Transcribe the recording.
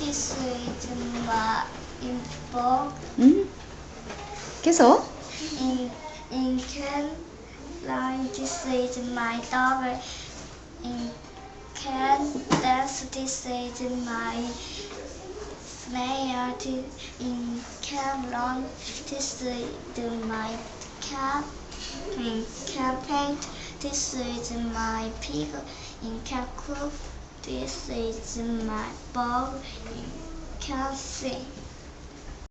This is my book. 계속. In can line. This is my dog. In can dance. This is my snail. In can run. This is my cat. In can paint. This is my pig. In can cook. This is my ball. In can sing.